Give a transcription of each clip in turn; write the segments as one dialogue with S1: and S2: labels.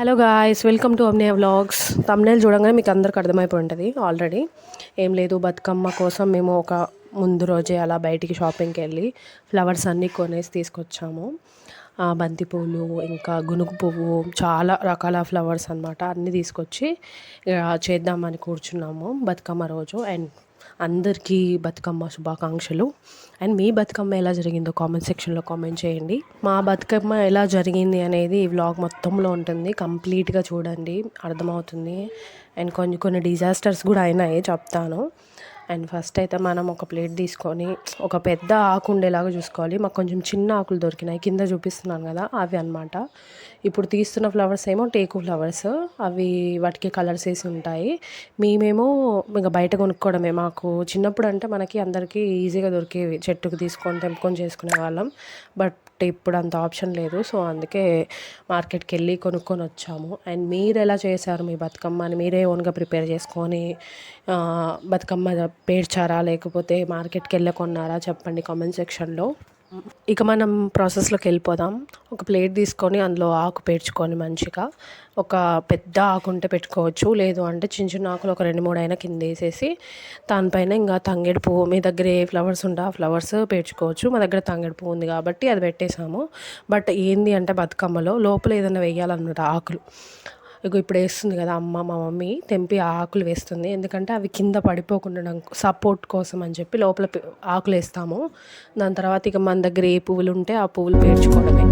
S1: Hello guys, welcome to Amne vlogs. Thumbnail చూడంగానే మీకు అందరికి అర్థమైపోయి ఉంటుంది ఆల్రెడీ. ఏం లేదు, బతుకమ్మ కోసం మేము ఒక ముందు రోజే అలా బయటికి షాపింగ్కి వెళ్ళి ఫ్లవర్స్ అన్నీ కొనేసి తీసుకొచ్చాము. బంతిపూలు, ఇంకా గునుగు పువ్వు, చాలా రకాల ఫ్లవర్స్ అనమాట అన్నీ తీసుకొచ్చి చేద్దామని కూర్చున్నాము బతుకమ్మ రోజు. అండ్ అందరికీ బతుకమ్మ శుభాకాంక్షలు. అండ్ మీ బతుకమ్మ ఎలా జరిగిందో కామెంట్ సెక్షన్లో కామెంట్ చేయండి. మా బతుకమ్మ ఎలా జరిగింది అనేది ఈ వ్లాగ్ మొత్తంలో ఉంటుంది, కంప్లీట్గా చూడండి, అర్థమవుతుంది. అండ్ కొన్ని డిజాస్టర్స్ కూడా అయినాయి, చెప్తాను. అండ్ ఫస్ట్ అయితే మనం ఒక ప్లేట్ తీసుకొని ఒక పెద్ద ఆకు ఉండేలాగా చూసుకోవాలి. మాకు కొంచెం చిన్న ఆకులు దొరికినాయి, కింద చూపిస్తున్నాను కదా అవి అనమాట. ఇప్పుడు తీస్తున్న ఫ్లవర్స్ ఏమో టేకు ఫ్లవర్స్, అవి వాటికి కలర్స్ వేసి ఉంటాయి. మేమేమో ఇంకా బయట కొనుక్కోవడమే. మాకు చిన్నప్పుడు అంటే మనకి అందరికీ ఈజీగా దొరికేవి, చెట్టుకు తీసుకొని తెంపుకొని చేసుకునే వాళ్ళం. బట్ ఇప్పుడు అంత ఆప్షన్ లేదు, సో అందుకే మార్కెట్కి వెళ్ళి కొనుక్కొని వచ్చాము. అండ్ మీరు ఎలా చేశారు మీ బతుకమ్మని? మీరే ఓన్గా ప్రిపేర్ చేసుకొని బతుకమ్మ పేర్చారా, లేకపోతే మార్కెట్కి వెళ్ళి కొన్నారా? చెప్పండి కామెంట్ సెక్షన్లో. ఇక మనం ప్రాసెస్లోకి వెళ్ళిపోదాం. ఒక ప్లేట్ తీసుకొని అందులో ఆకు పేర్చుకొని మంచిగా, ఒక పెద్ద ఆకు ఉంటే పెట్టుకోవచ్చు, లేదు అంటే చిన్న చిన్న ఆకులు ఒక 2-3 అయినా కింద వేసేసి దానిపైన ఇంకా తంగేడు పువ్వు, మీ దగ్గర ఏ ఫ్లవర్స్ ఉంటే ఆ ఫ్లవర్స్ పేర్చుకోవచ్చు. మా దగ్గర తంగేడు పువ్వు ఉంది కాబట్టి అది పెట్టేసాము. బట్ ఏంది అంటే బతుకమ్మలో లోపల ఏదైనా వేయాలన్నమాట ఆకులు. ఇప్పుడు వేస్తుంది కదా మా మమ్మీ తెంపి ఆకులు వేస్తుంది, ఎందుకంటే అవి కింద పడిపోకుండా సపోర్ట్ కోసం అని చెప్పి లోపల ఆకులు వేస్తాము. దాని తర్వాత ఇక మన దగ్గర ఏ పువ్వులు ఉంటే ఆ పువ్వులు పేర్చుకోవడమే.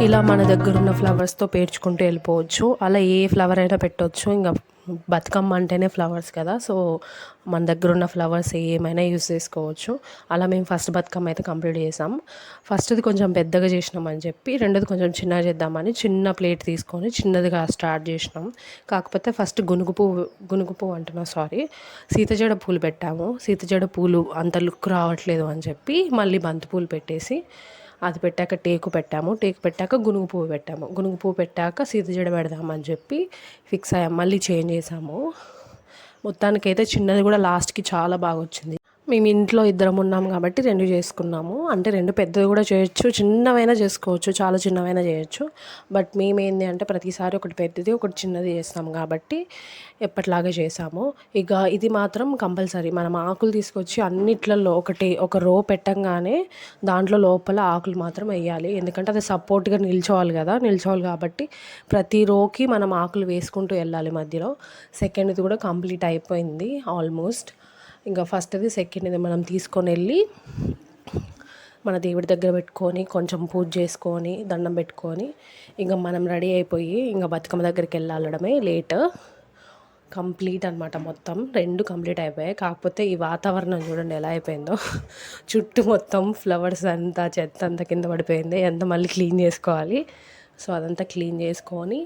S1: ఇలా మన దగ్గర ఉన్న ఫ్లవర్స్తో పేర్చుకుంటూ వెళ్ళిపోవచ్చు. అలా ఏ ఫ్లవర్ అయినా పెట్టవచ్చు. ఇంకా బతుకమ్మ అంటేనే ఫ్లవర్స్ కదా, సో మన దగ్గర ఉన్న ఫ్లవర్స్ ఏమైనా యూస్ చేసుకోవచ్చు. అలా మేము ఫస్ట్ బతుకమ్మ అయితే కంప్లీట్ చేసాం. ఫస్ట్ది కొంచెం పెద్దగా చేసినామని చెప్పి రెండోది కొంచెం చిన్నగా చేద్దామని చిన్న ప్లేట్ తీసుకొని చిన్నదిగా స్టార్ట్ చేసినాం. కాకపోతే ఫస్ట్ గునుగు పువ్వు అంటున్నా, సీతజడ పూలు పెట్టాము. సీతజడ పూలు అంత లుక్ రావట్లేదు అని చెప్పి మళ్ళీ బంతి పూలు పెట్టేసి అది పెట్టాక టేకు పెట్టాక గునుగు పువ్వు పెట్టాక సీతజడ పెడదామని చెప్పి ఫిక్స్ అయ్యాం. మళ్ళీ చేంజ్ చేసాము. మొత్తానికైతే చిన్నది కూడా లాస్ట్కి చాలా బాగా వచ్చింది. మేము ఇంట్లో ఇద్దరం ఉన్నాము కాబట్టి 2 చేసుకున్నాము. అంటే 2 పెద్దది కూడా చేయొచ్చు, చిన్నవైనా చేసుకోవచ్చు, చాలా చిన్నవైనా చేయొచ్చు. బట్ మేమేంది అంటే ప్రతిసారి ఒకటి పెద్దది ఒకటి చిన్నది చేస్తాము కాబట్టి ఎప్పటిలాగే చేసాము. ఇక ఇది మాత్రం కంపల్సరీ, మనం ఆకులు తీసుకొచ్చి అన్నిట్లలో ఒక రో పెట్టంగానే దాంట్లో లోపల ఆకులు మాత్రం వేయాలి. ఎందుకంటే అది సపోర్ట్గా నిల్చోవాలి కాబట్టి ప్రతి రోకి మనం ఆకులు వేసుకుంటూ వెళ్ళాలి మధ్యలో. సెకండ్ది కూడా కంప్లీట్ అయిపోయింది ఆల్మోస్ట్. ఇంకా ఫస్ట్ది సెకండ్ది మనం తీసుకొని వెళ్ళి మన దేవుడి దగ్గర పెట్టుకొని కొంచెం పూజ చేసుకొని దండం పెట్టుకొని ఇంకా మనం రెడీ అయిపోయి ఇంకా బతుకమ్మ దగ్గరికి వెళ్ళడమే. లేట్ కంప్లీట్ అనమాట, మొత్తం 2 కంప్లీట్ అయిపోయాయి. కాకపోతే ఈ వాతావరణం చూడండి ఎలా అయిపోయిందో, చుట్టూ మొత్తం ఫ్లవర్స్ అంతా చెత్త అంతా కింద పడిపోయింది, అంతా మళ్ళీ క్లీన్ చేసుకోవాలి. సో అదంతా క్లీన్ చేసుకొని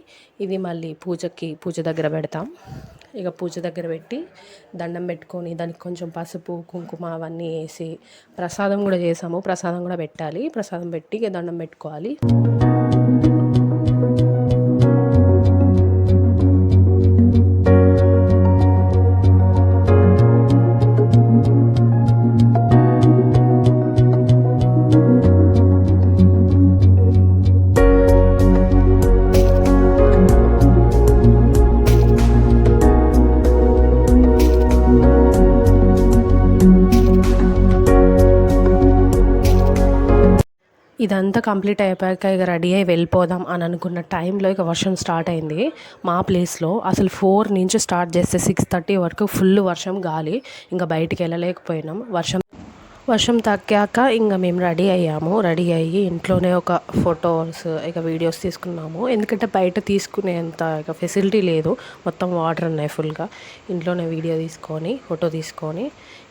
S1: ఇది మళ్ళీ పూజ దగ్గర పెడతాం. ఇక పూజ దగ్గర పెట్టి దండం పెట్టుకొని దానికి కొంచెం పసుపు కుంకుమ అవన్నీ వేసి ప్రసాదం కూడా చేసాము. ప్రసాదం కూడా పెట్టాలి. ప్రసాదం పెట్టి ఇక దండం పెట్టుకోవాలి. ఇదంతా కంప్లీట్ అయిపోయాక ఇక రెడీ అయ్యి వెళ్ళిపోదాం అని అనుకున్న టైంలో ఇక వర్షం స్టార్ట్ అయింది మా ప్లేస్లో. అసలు 4 నుంచి స్టార్ట్ చేస్తే 6:30 వరకు ఫుల్ వర్షం, గాలి. ఇంకా బయటికి వెళ్ళలేకపోయినాం. వర్షం తగ్గాక ఇంకా మేము రెడీ అయ్యాము. రెడీ అయ్యి ఇంట్లోనే ఒక ఫొటోస్ ఇక వీడియోస్ తీసుకున్నాము. ఎందుకంటే బయట తీసుకునేంత ఇక ఫెసిలిటీ లేదు, మొత్తం వాటర్ ఉన్నాయి ఫుల్గా. ఇంట్లోనే వీడియో తీసుకొని ఫోటో తీసుకొని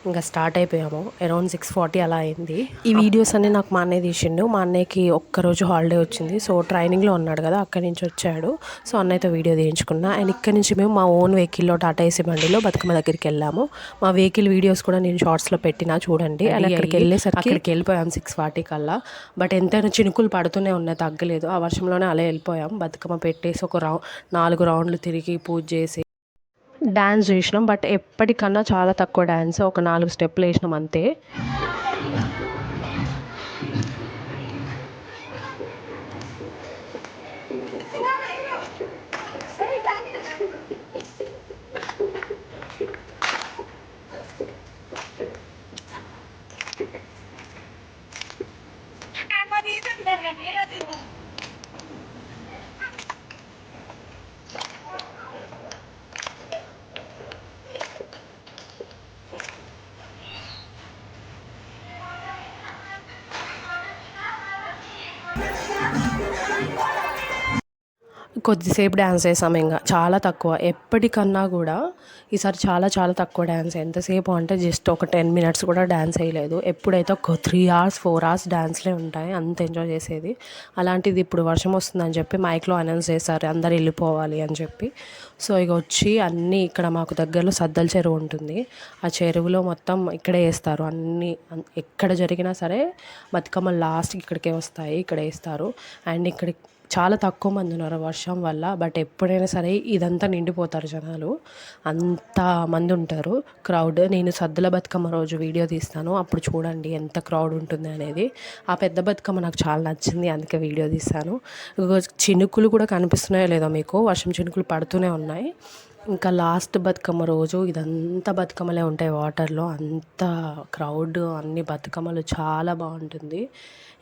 S1: ఇంకా స్టార్ట్ అయిపోయాము. అరౌండ్ 6:40 అలా అయింది. ఈ వీడియోస్ అన్నీ నాకు మా అన్నయ్య తీసిండు. మా అన్నయ్యకి ఒక్కరోజు హాలిడే వచ్చింది, సో ట్రైనింగ్లో ఉన్నాడు కదా, అక్కడి నుంచి వచ్చాడు. సో అన్నయ్యతో వీడియో తీయించుకున్నా. అండ్ ఇక్కడి నుంచి మేము మా ఓన్ వెహికల్లో టాటా ఏసీ బండిలో బతుకమ్మ దగ్గరికి వెళ్ళాము. మా వెహికల్ వీడియోస్ కూడా నేను షార్ట్స్లో పెట్టినా చూడండి. అండ్ అక్కడికి వెళ్ళిపోయాం 6:40 కల్లా. బట్ ఎంతైనా చినుకులు పడుతూనే ఉన్నాయి, తగ్గలేదు. ఆ వర్షంలోనే అలా వెళ్ళిపోయాం. బతుకమ్మ పెట్టేసి ఒక 4 రౌండ్లు తిరిగి పూజ చేసి డ్యాన్స్ చేసినాం. బట్ ఎప్పటికన్నా చాలా తక్కువ డ్యాన్స్, ఒక 4 స్టెప్పులు వేసినాం అంతే. కొద్దిసేపు డ్యాన్స్ చేసాం, ఇంకా చాలా తక్కువ. ఎప్పటికన్నా కూడా ఈసారి చాలా చాలా తక్కువ డ్యాన్స్. ఎంతసేపు అంటే జస్ట్ ఒక 10 మినిట్స్ కూడా డ్యాన్స్ వేయలేదు. ఎప్పుడైతే ఒక 3 అవర్స్ 4 అవర్స్ డ్యాన్స్లే ఉంటాయి, అంత ఎంజాయ్ చేసేది. అలాంటిది ఇప్పుడు వర్షం వస్తుందని చెప్పి మైక్లో అనౌన్స్ చేశారు అందరు వెళ్ళిపోవాలి అని చెప్పి. సో ఇక వచ్చి అన్నీ ఇక్కడ మాకు దగ్గరలో సద్దల చెరువు ఉంటుంది. ఆ చెరువులో మొత్తం ఇక్కడే వేస్తారు అన్నీ. ఎక్కడ జరిగినా సరే బతుకమ్మ లాస్ట్కి ఇక్కడికే వస్తాయి, ఇక్కడ వేస్తారు. అండ్ ఇక్కడ చాలా తక్కువ మంది ఉన్నారు వర్షం వల్ల. బట్ ఎప్పుడైనా సరే ఇదంతా నిండిపోతారు జనాలు, అంత మంది ఉంటారు క్రౌడ్. నేను సద్దుల బతుకమ్మ రోజు వీడియో తీస్తాను, అప్పుడు చూడండి ఎంత క్రౌడ్ ఉంటుంది అనేది. ఆ పెద్ద బతుకమ్మ నాకు చాలా నచ్చింది, అందుకే వీడియో తీస్తాను. చినుకులు కూడా కనిపిస్తున్నాయో లేదో మీకు, వర్షం చినుకులు పడుతూనే ఉన్నాయి. ఇంకా లాస్ట్ బతుకమ్మ రోజు ఇదంతా బతుకమ్మలే ఉంటాయి వాటర్లో, అంత క్రౌడ్, అన్ని బతుకమ్మలు, చాలా బాగుంటుంది.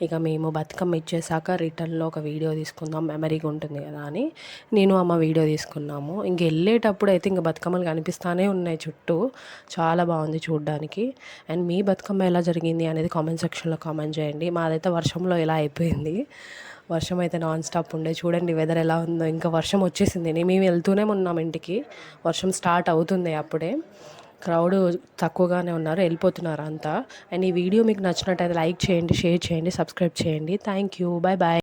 S1: ఇక మేము బతుకమ్మ ఇచ్చేసాక రిటర్న్లో ఒక వీడియో తీసుకుందాం, మెమరీగా ఉంటుంది కదా అని నేను అమ్మ వీడియో తీసుకున్నాము. ఇంక వెళ్ళేటప్పుడు అయితే ఇంక బతుకమ్మలు కనిపిస్తూనే ఉన్నాయి చుట్టూ, చాలా బాగుంది చూడడానికి. అండ్ మీ బతుకమ్మ ఎలా జరిగింది అనేది కామెంట్ సెక్షన్లో కామెంట్ చేయండి. మాదైతే వర్షంలో ఎలా అయిపోయింది. వర్షం అయితే నాన్ స్టాప్ ఉండే. చూడండి వెదర్ ఎలా ఉందో. ఇంకా వర్షం వచ్చేసింది, మేము వెళ్తూనే ఉన్నాం ఇంటికి. వర్షం స్టార్ట్ అవుతుంది అప్పుడే. క్రౌడ్ తక్కువగానే ఉన్నారు, వెళ్ళిపోతున్నారు అంతా. అండ్ ఈ వీడియో మీకు నచ్చినట్టయితే లైక్ చేయండి, షేర్ చేయండి, సబ్స్క్రైబ్ చేయండి. Thank you, bye bye.